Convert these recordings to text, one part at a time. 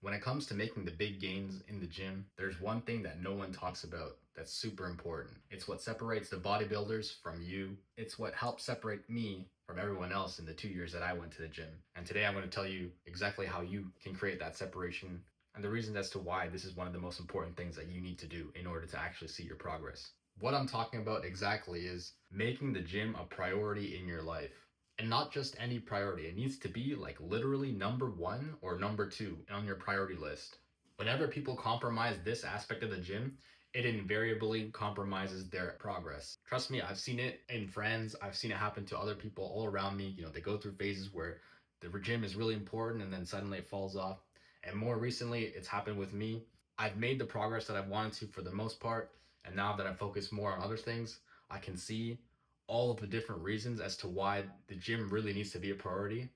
When it comes to making the big gains in the gym, there's one thing that no one talks about that's super important. It's what separates the bodybuilders from you. It's what helps separate me from everyone else in the 2 years that I went to the gym. And today I'm going to tell you exactly how you can create that separation and the reasons as to why this is one of the most important things that you need to do in order to actually see your progress. What I'm talking about exactly is making the gym a priority in your life. And not just any priority. It needs to be like literally number one or number two on your priority list. Whenever people compromise this aspect of the gym, it invariably compromises their progress. Trust me, I've seen it in friends. I've seen it happen to other people all around me. They go through phases where the gym is really important and then suddenly it falls off. And more recently, it's happened with me. I've made the progress that I've wanted to for the most part. And now that I focus more on other things, I can see all of the different reasons as to why the gym really needs to be a priority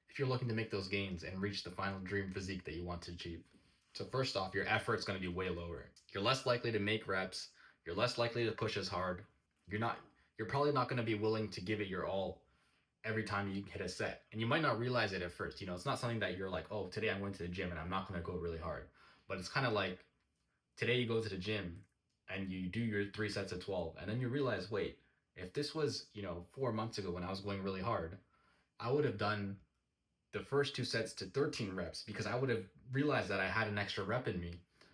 if you're looking to make those gains and reach the final dream physique that you want to achieve. So first off, your effort's going to be way lower. You're less likely to make reps. You're less likely to push as hard. You're probably not going to be willing to give it your all every time you hit a set. And you might not realize it at first. It's not something that you're like, oh, today I went to the gym and I'm not going to go really hard. But it's kind of like today you go to the gym and you do your 3 sets of 12 and then you realize, wait, if this was 4 months ago when I was going really hard, I would have done the first 2 sets to 13 reps because I would have realized that I had an extra rep in me.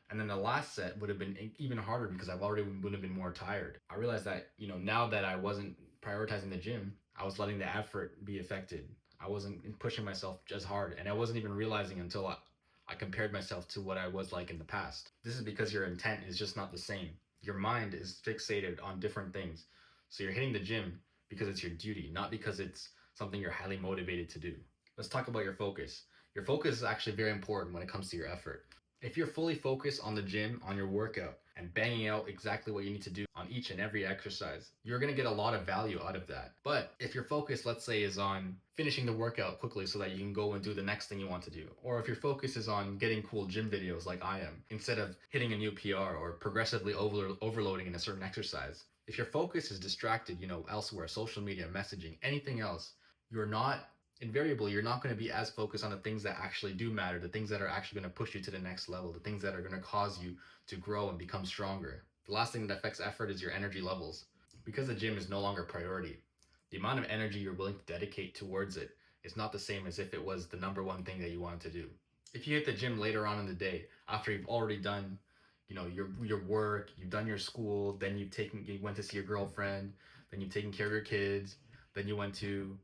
And then the last set would have been even harder because I've already would have been more tired. I realized that now that I wasn't prioritizing the gym, I was letting the effort be affected. I wasn't pushing myself as hard, and I wasn't even realizing until I compared myself to what I was like in the past. This is because your intent is just not the same. Your mind is fixated on different things. So you're hitting the gym because it's your duty, not because it's something you're highly motivated to do. Let's talk about your focus. Your focus is actually very important when it comes to your effort. If you're fully focused on the gym, on your workout, and banging out exactly what you need to do on each and every exercise, you're going to get a lot of value out of that. But if your focus, let's say, is on finishing the workout quickly so that you can go and do the next thing you want to do, or if your focus is on getting cool gym videos like I am, instead of hitting a new PR or progressively overloading in a certain exercise, if your focus is distracted, elsewhere, social media, messaging, anything else, you're not going to be as focused on the things that actually do matter, the things that are actually going to push you to the next level, the things that are going to cause you to grow and become stronger. The last thing that affects effort is your energy levels. Because the gym is no longer a priority, the amount of energy you're willing to dedicate towards it is not the same as if it was the number one thing that you wanted to do. If you hit the gym later on in the day, after you've already done your work, you've done your school, then you went to see your girlfriend, then you've taken care of your kids, then you went to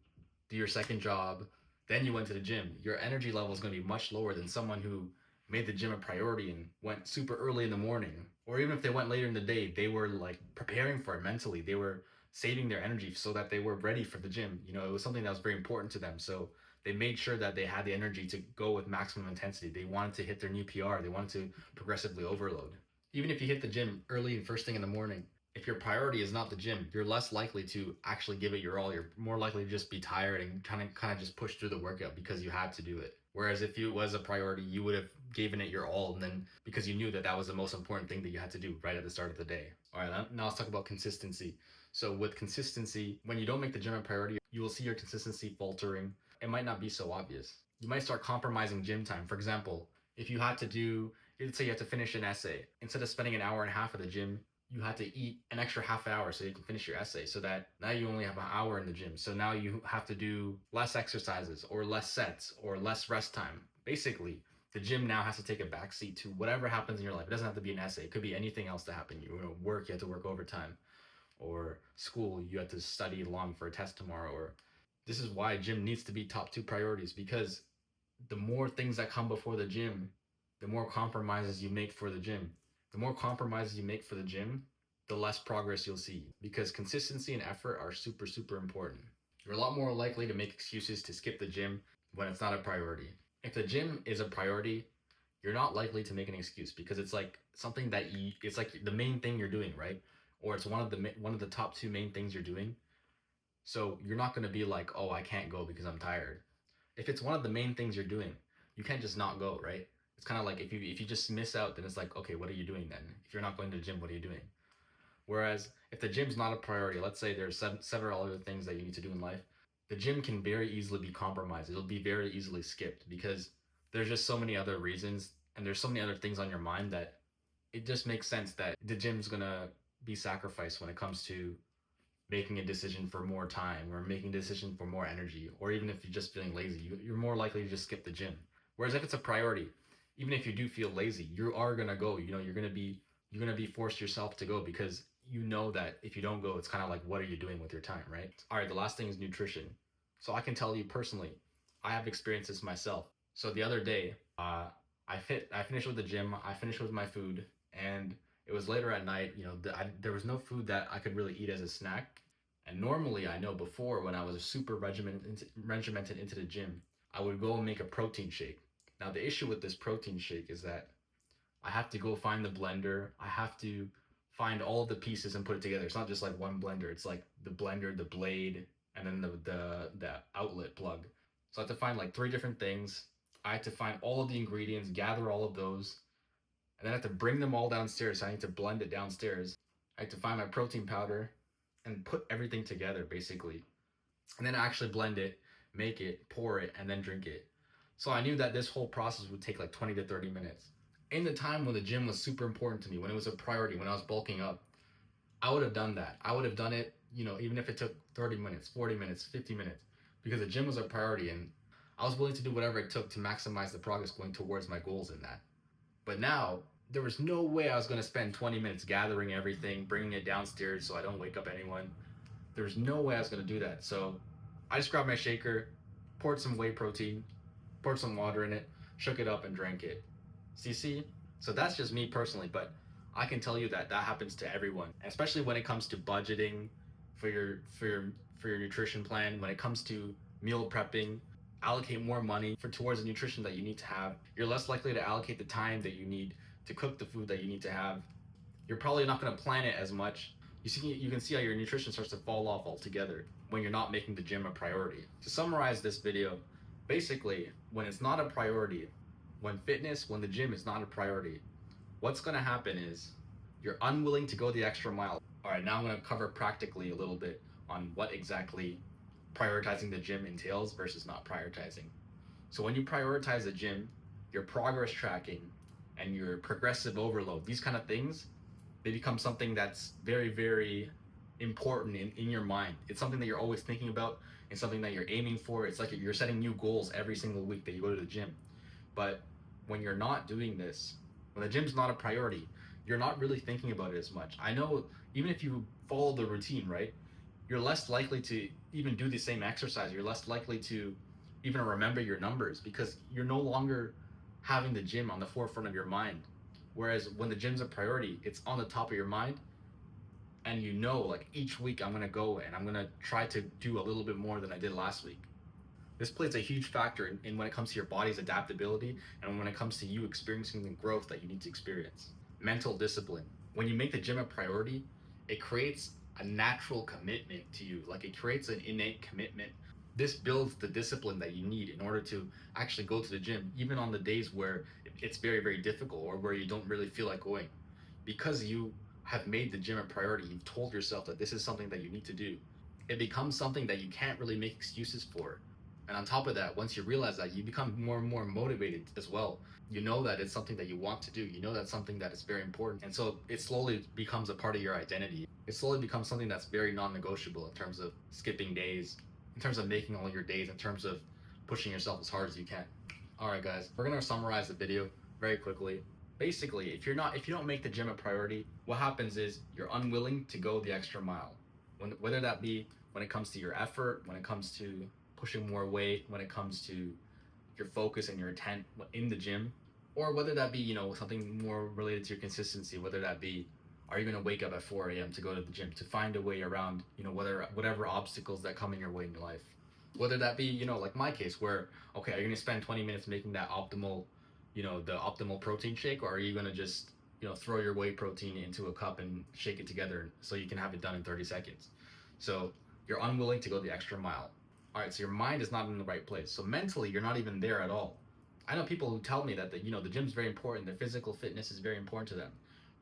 do your second job, then you went to the gym, your energy level is going to be much lower than someone who made the gym a priority and went super early in the morning. Or even if they went later in the day, they were like preparing for it mentally. They were saving their energy so that they were ready for the gym. It was something that was very important to them. So they made sure that they had the energy to go with maximum intensity. They wanted to hit their new PR. They wanted to progressively overload. Even if you hit the gym early and first thing in the morning, if your priority is not the gym, you're less likely to actually give it your all. You're more likely to just be tired and kind of just push through the workout because you had to do it. Whereas if it was a priority, you would have given it your all, and then because you knew that that was the most important thing that you had to do right at the start of the day. All right, now let's talk about consistency. So with consistency, when you don't make the gym a priority, you will see your consistency faltering. It might not be so obvious. You might start compromising gym time. For example, if you had to do, let's say you had to finish an essay, instead of spending an hour and a half at the gym, you had to eat an extra half hour so you can finish your essay, so that now you only have an hour in the gym. So now you have to do less exercises or less sets or less rest time. Basically, the gym now has to take a backseat to whatever happens in your life. It doesn't have to be an essay. It could be anything else that happened. Work, you had to work overtime, or school, you had to study long for a test tomorrow. Or this is why gym needs to be top two priorities, because the more things that come before the gym, the more compromises you make for the gym. The more compromises you make for the gym, the less progress you'll see, because consistency and effort are super, super important. You're a lot more likely to make excuses to skip the gym when it's not a priority. If the gym is a priority, you're not likely to make an excuse because it's like something that it's like the main thing you're doing, right? Or it's one of the top two main things you're doing. So you're not going to be like, oh, I can't go because I'm tired. If it's one of the main things you're doing, you can't just not go, right? It's kind of like if you just miss out, then it's like, okay, what are you doing then? If you're not going to the gym, what are you doing? Whereas if the gym's not a priority, let's say there's several other things that you need to do in life, the gym can very easily be compromised. It'll be very easily skipped because there's just so many other reasons and there's so many other things on your mind that it just makes sense that the gym's gonna be sacrificed when it comes to making a decision for more time or making a decision for more energy, or even if you're just feeling lazy, you're more likely to just skip the gym. Whereas if it's a priority, even if you do feel lazy, you are gonna go. You're gonna be forced yourself to go because you know that if you don't go, it's kind of like, what are you doing with your time, right? All right, the last thing is nutrition. So I can tell you personally, I have experienced this myself. So the other day, I finished with the gym, I finished with my food, and it was later at night. There was no food that I could really eat as a snack. And normally, I know before when I was super regimented into the gym, I would go and make a protein shake. Now the issue with this protein shake is that I have to go find the blender. I have to find all of the pieces and put it together. It's not just like one blender. It's like the blender, the blade, and then the outlet plug. So I have to find like three different things. I have to find all of the ingredients, gather all of those, and then I have to bring them all downstairs. So I need to blend it downstairs. I have to find my protein powder and put everything together basically. And then actually blend it, make it, pour it, and then drink it. So I knew that this whole process would take like 20 to 30 minutes. In the time when the gym was super important to me, when it was a priority, when I was bulking up, I would have done that. I would have done it, even if it took 30 minutes, 40 minutes, 50 minutes, because the gym was a priority and I was willing to do whatever it took to maximize the progress going towards my goals in that. But now, there was no way I was going to spend 20 minutes gathering everything, bringing it downstairs so I don't wake up anyone. There's no way I was going to do that. So I just grabbed my shaker, poured some whey protein, poured some water in it, shook it up, and drank it. See? So that's just me personally, but I can tell you that that happens to everyone, especially when it comes to budgeting for your nutrition plan. When it comes to meal prepping, allocate more money towards the nutrition that you need to have. You're less likely to allocate the time that you need to cook the food that you need to have. You're probably not going to plan it as much. You can see how your nutrition starts to fall off altogether when you're not making the gym a priority. To summarize this video, basically, when it's not a priority, when the gym is not a priority, what's going to happen is you're unwilling to go the extra mile. All right, now I'm going to cover practically a little bit on what exactly prioritizing the gym entails versus not prioritizing. So when you prioritize the gym, your progress tracking and your progressive overload, these kind of things, they become something that's very, very important in your mind. It's something that you're always thinking about. It's something that you're aiming for. It's like you're setting new goals every single week that you go to the gym. But when you're not doing this, when the gym's not a priority, you're not really thinking about it as much. I know even if you follow the routine, right, you're less likely to even do the same exercise. You're less likely to even remember your numbers because you're no longer having the gym on the forefront of your mind. Whereas when the gym's a priority, it's on the top of your mind, and like each week I'm gonna go and I'm gonna try to do a little bit more than I did last week. This plays a huge factor in when it comes to your body's adaptability and when it comes to you experiencing the growth that you need to experience. Mental discipline. When you make the gym a priority, it creates a natural commitment to you. Like it creates an innate commitment. This builds the discipline that you need in order to actually go to the gym, even on the days where it's very, very difficult or where you don't really feel like going. Because you have made the gym a priority, you've told yourself that this is something that you need to do. It becomes something that you can't really make excuses for. And on top of that, once you realize that, you become more and more motivated as well. You know that it's something that you want to do. You know that's something that is very important. And so it slowly becomes a part of your identity. It slowly becomes something that's very non-negotiable in terms of skipping days, in terms of making all your days, in terms of pushing yourself as hard as you can. All right, guys, we're going to summarize the video very quickly. Basically, if you don't make the gym a priority, what happens is you're unwilling to go the extra mile. Whether that be when it comes to your effort, when it comes to pushing more weight, when it comes to your focus and your intent in the gym, or whether that be, something more related to your consistency, whether that be, are you going to wake up at 4 a.m. to go to the gym, to find a way around, whatever obstacles that come in your way in your life. Whether that be, like my case where, okay, are you going to spend 20 minutes making that optimal, the optimal protein shake, or are you going to just, throw your whey protein into a cup and shake it together so you can have it done in 30 seconds. So you're unwilling to go the extra mile. All right, so your mind is not in the right place. So mentally, you're not even there at all. I know people who tell me that the gym's very important, their physical fitness is very important to them.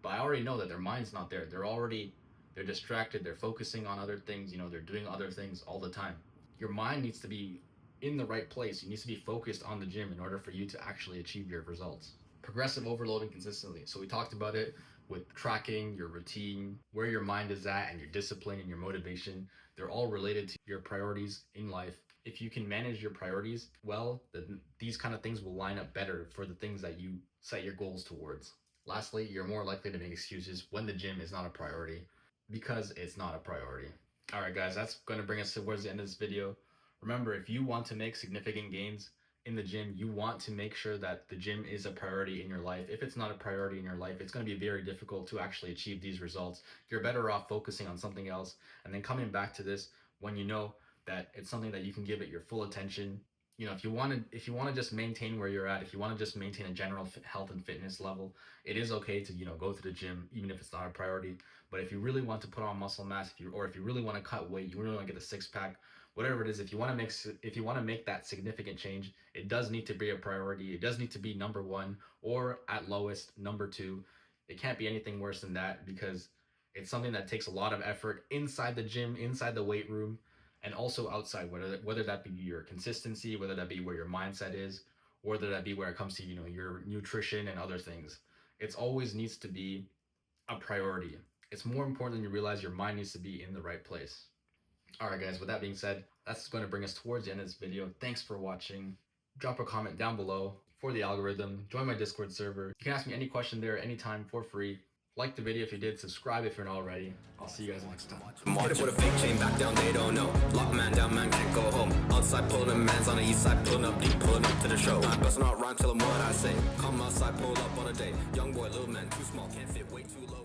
But I already know that their mind's not there. They're distracted, they're focusing on other things, they're doing other things all the time. Your mind needs to be in the right place. You need to be focused on the gym in order for you to actually achieve your results. Progressive overloading consistently. So we talked about it with tracking your routine, where your mind is at, and your discipline and your motivation. They're all related to your priorities in life. If you can manage your priorities well, then these kind of things will line up better for the things that you set your goals towards. Lastly, you're more likely to make excuses when the gym is not a priority because it's not a priority. All right, guys, that's going to bring us towards the end of this video. Remember, if you want to make significant gains in the gym, you want to make sure that the gym is a priority in your life. If it's not a priority in your life, it's going to be very difficult to actually achieve these results. You're better off focusing on something else and then coming back to this when you know that it's something that you can give it your full attention. You know, if you want to just maintain where you're at, if you want to just maintain a general health and fitness level, it is okay to, you know, go to the gym even if it's not a priority. But if you really want to put on muscle mass, if you really want to cut weight, you really want to get the six pack, whatever it is, if you want to make that significant change, it does need to be a priority. It does need to be number one, or at lowest number two. It can't be anything worse than that, because it's something that takes a lot of effort inside the gym, inside the weight room, and also outside, whether that be your consistency, whether that be where your mindset is, or whether that be where it comes to, you know, your nutrition and other things. It always needs to be a priority. It's more important than you realize. Your mind needs to be in the right place. All right, guys, with that being said, that's going to bring us towards the end of this video. Thanks for watching. Drop a comment down below for the algorithm. Join my Discord server. You can ask me any question there anytime for free. Like the video if you did, subscribe if you're not already. I'll see you guys next time. Hit it with a fake chain back down, they don't know. Lock man down, man can't go home. Outside pulling them mans on the east side, pulling up deep, pulling up to the show. I'm busting out rhyme till I'm what I say. Come outside, pull up on a day. Young boy, little man, too small, can't fit, way too low.